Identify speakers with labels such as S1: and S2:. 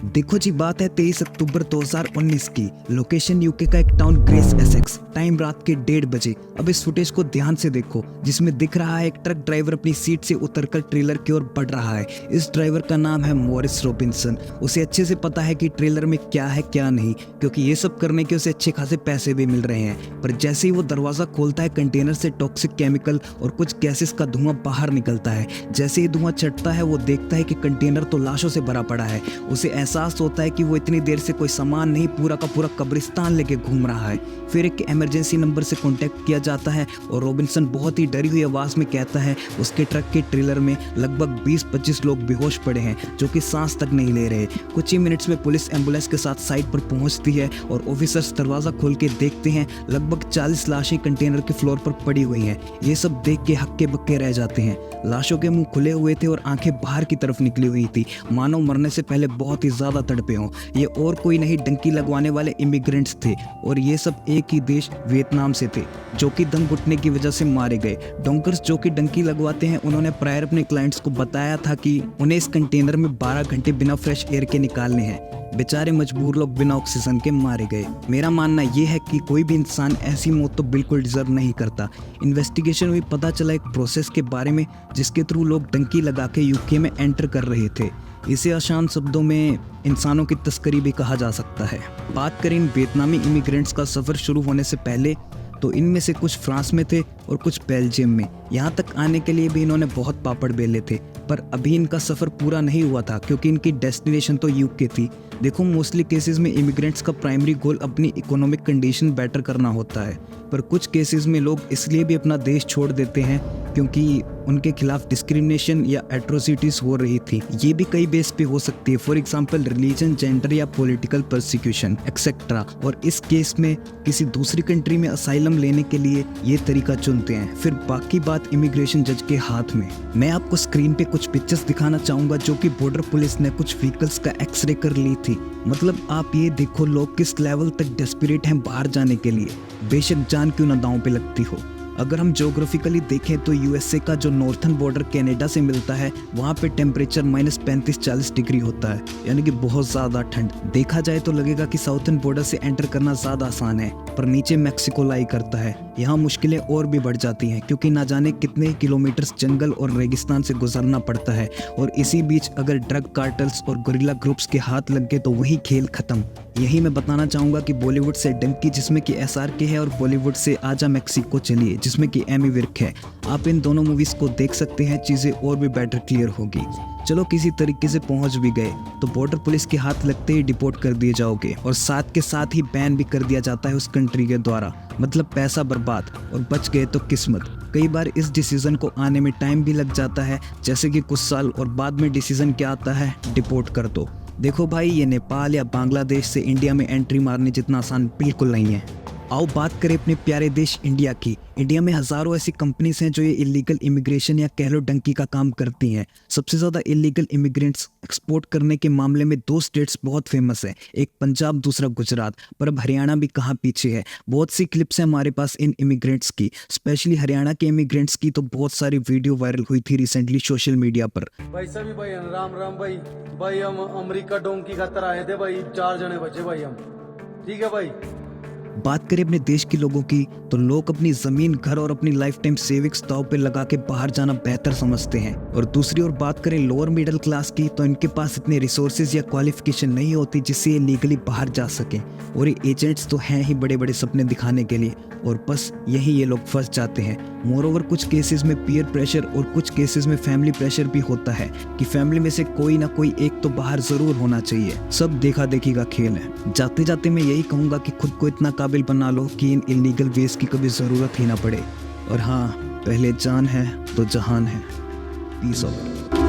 S1: देखो जी, बात है 23 अक्टूबर 2019 की। लोकेशन यूके का एक टाउन ग्रेस एसेक्स। टाइम रात के 1:30 बजे। अब इस फुटेज को ध्यान से देखो, जिसमें दिख रहा है एक ट्रक ड्राइवर अपनी सीट से उतरकर ट्रेलर की ओर बढ़ रहा है। इस ड्राइवर का नाम है मॉरिस रॉबिन्सन। उसे अच्छे से पता है कि ट्रेलर में क्या है क्या नहीं, क्योंकि ये सब करने के उसे अच्छे खासे पैसे भी मिल रहे हैं। पर जैसे ही वो दरवाजा खोलता है, कंटेनर से टॉक्सिक केमिकल और कुछ गैसेस का धुआं बाहर निकलता है। जैसे ही धुआं चढ़ता है, वो देखता है कि कंटेनर तो लाशों से भरा पड़ा है। उसे एहसास होता है कि वो इतनी देर से कोई सामान नहीं, पूरा का पूरा कब्रिस्तान लेके घूम रहा है। फिर एक इमरजेंसी नंबर से कांटेक्ट किया जाता है और रॉबिन्सन बहुत ही डरी हुई आवाज में कहता है उसके ट्रक के ट्रेलर में लगभग 20-25 लोग बेहोश पड़े हैं, जो कि सांस तक नहीं ले रहे। कुछ ही मिनट्स में पुलिस एम्बुलेंस के साथ साइट पर पहुंचती है और ऑफिसर्स दरवाजा खोल के देखते हैं लगभग 40 लाशें कंटेनर के फ्लोर पर पड़ी हुई हैं। ये सब देख के हक्के बक्के रह जाते हैं। लाशों के मुंह खुले हुए थे और आंखें बाहर की तरफ निकली हुई थी, मानो मरने से पहले बहुत ही ज्यादा तड़पे हों। ये और कोई नहीं, डंकी लगवाने वाले इमिग्रेंट्स थे, और ये सब एक ही देश वियतनाम से थे, जो कि दम घुटने की वजह से मारे गए। डोंकर्स जो कि डंकी लगवाते हैं, उन्होंने प्रायर अपने क्लाइंट्स को बताया था कि उन्हें इस कंटेनर में 12 घंटे बिना फ्रेश एयर के निकालने हैं। बेचारे मजबूर लोग बिना ऑक्सीजन के मारे गए। मेरा मानना यह है कि कोई भी इंसान ऐसी मौत तो बिल्कुल डिजर्व नहीं करता। इन्वेस्टिगेशन में पता चला एक प्रोसेस के बारे में जिसके थ्रू लोग डंकी लगा के यूके में एंटर कर रहे थे। इसे आसान शब्दों में इंसानों की तस्करी भी कहा जा सकता है। बात करें इन वियतनामी इमिग्रेंट्स का सफ़र शुरू होने से पहले, तो इनमें से कुछ फ्रांस में थे और कुछ बेल्जियम में। यहाँ तक आने के लिए भी इन्होंने बहुत पापड़ बेले थे, पर अभी इनका सफ़र पूरा नहीं हुआ था, क्योंकि इनकी डेस्टिनेशन तो यूके थी। देखो, मोस्टली केसेस में इमिग्रेंट्स का प्राइमरी गोल अपनी इकोनॉमिक कंडीशन बेटर करना होता है, पर कुछ केसेस में लोग इसलिए भी अपना देश छोड़ देते हैं क्योंकि उनके खिलाफ डिस्क्रिमिनेशन या एट्रोसिटीज हो रही थी। ये भी कई बेस पे हो सकती है, फॉर एग्जांपल रिलीजन, जेंडर या पॉलिटिकल परसिक्यूशन एक्सेट्रा। और इस केस में किसी दूसरी कंट्री में असाइलम लेने के लिए ये तरीका चुनते हैं। फिर बाकी बात इमिग्रेशन जज के हाथ में। मैं आपको स्क्रीन पे कुछ पिक्चर्स दिखाना चाहूंगा जो कि बॉर्डर पुलिस ने कुछ व्हीकल्स का एक्सरे कर ली थी। मतलब आप ये देखो, लोग किस लेवल तक डेस्परेट हैं बाहर जाने के लिए, बेशक जान क्यों ना दांव पे लगती हो। अगर हम ज्योग्राफिकली देखें तो यूएसए का जो नॉर्थन बॉर्डर कनाडा से मिलता है, वहाँ पे टेम्परेचर -35-40 डिग्री होता है, यानी कि बहुत ज़्यादा ठंड। देखा जाए तो लगेगा कि साउथर्न बॉर्डर से एंटर करना ज़्यादा आसान है, पर नीचे मैक्सिको लाई करता है। यहाँ मुश्किलें और भी बढ़ जाती हैं, क्योंकि ना जाने कितने किलोमीटर्स जंगल और रेगिस्तान से गुजरना पड़ता है। और इसी बीच अगर ड्रग कार्टल्स और गुरिल्ला ग्रुप्स के हाथ लग गए तो वही खेल खत्म। यही मैं बताना चाहूँगा कि बॉलीवुड से डंकी, जिसमें कि SRK है, और बॉलीवुड से आजा मेक्सिको चलिए, जिसमें कि एमी विर्क है। आप इन दोनों मूवीज़ को देख सकते हैं, चीज़ें और भी बेटर क्लियर होगी। चलो, किसी तरीके से पहुंच भी गए तो बॉर्डर पुलिस के हाथ लगते ही डिपोर्ट कर दिए जाओगे, और साथ के साथ ही बैन भी कर दिया जाता है उस कंट्री के द्वारा। मतलब पैसा बर्बाद, और बच गए तो किस्मत। कई बार इस डिसीजन को आने में टाइम भी लग जाता है, जैसे कि कुछ साल, और बाद में डिसीजन क्या आता है, डिपोर्ट कर दो। देखो भाई, ये नेपाल या बांग्लादेश से इंडिया में एंट्री मारने जितना आसान बिल्कुल नहीं है। आओ बात करें अपने प्यारे देश इंडिया की। इंडिया में हज़ारों ऐसी कंपनीज हैं जो ये इलीगल इमिग्रेशन या कह लो डंकी का काम करती हैं। सबसे ज़्यादा इलीगल इमिग्रेंट्स एक्सपोर्ट करने के मामले में 2 स्टेट्स बहुत फेमस हैं, एक पंजाब, दूसरा गुजरात। पर अब हरियाणा भी कहाँ पीछे है। बहुत सी क्लिप्स हैं हमारे पास इन इमिग्रेंट्स की, स्पेशली हरियाणा के इमिग्रेंट्स की तो बहुत सारी वीडियो वायरल हुई थी रिसेंटली सोशल मीडिया पर।
S2: भाई सभी भाई राम राम भाई हम अमेरिका डोंकी खातर आए थे भाई, 4 जने बचे भाई हम। ठीक है भाई।
S1: बात करें अपने देश के लोगों की, तो लोग अपनी जमीन, घर और अपनी लाइफ टाइम सेविंग्स दांव पे लगा के बाहर जाना बेहतर समझते हैं। और दूसरी ओर बात करें लोअर मिडिल क्लास की, तो इनके पास इतने रिसोर्सेज या क्वालिफिकेशन नहीं होती जिससे ये लीगली बाहर जा सकें। और ये एजेंट्स तो हैं ही बड़े बड़े सपने दिखाने के लिए, और बस यही ये लोग फंस जाते हैं। मोरओवर कुछ केसेस में पीयर प्रेशर और कुछ केसेस में फैमिली प्रेशर भी होता है कि फैमिली में से कोई ना कोई एक तो बाहर जरूर होना चाहिए। सब देखा देखी का खेल है। जाते जाते मैं यही कहूँगा कि खुद को इतना काबिल बना लो कि इन इलीगल वेज की कभी ज़रूरत ही ना पड़े। और हाँ, पहले जान है तो जहान है। Peace out.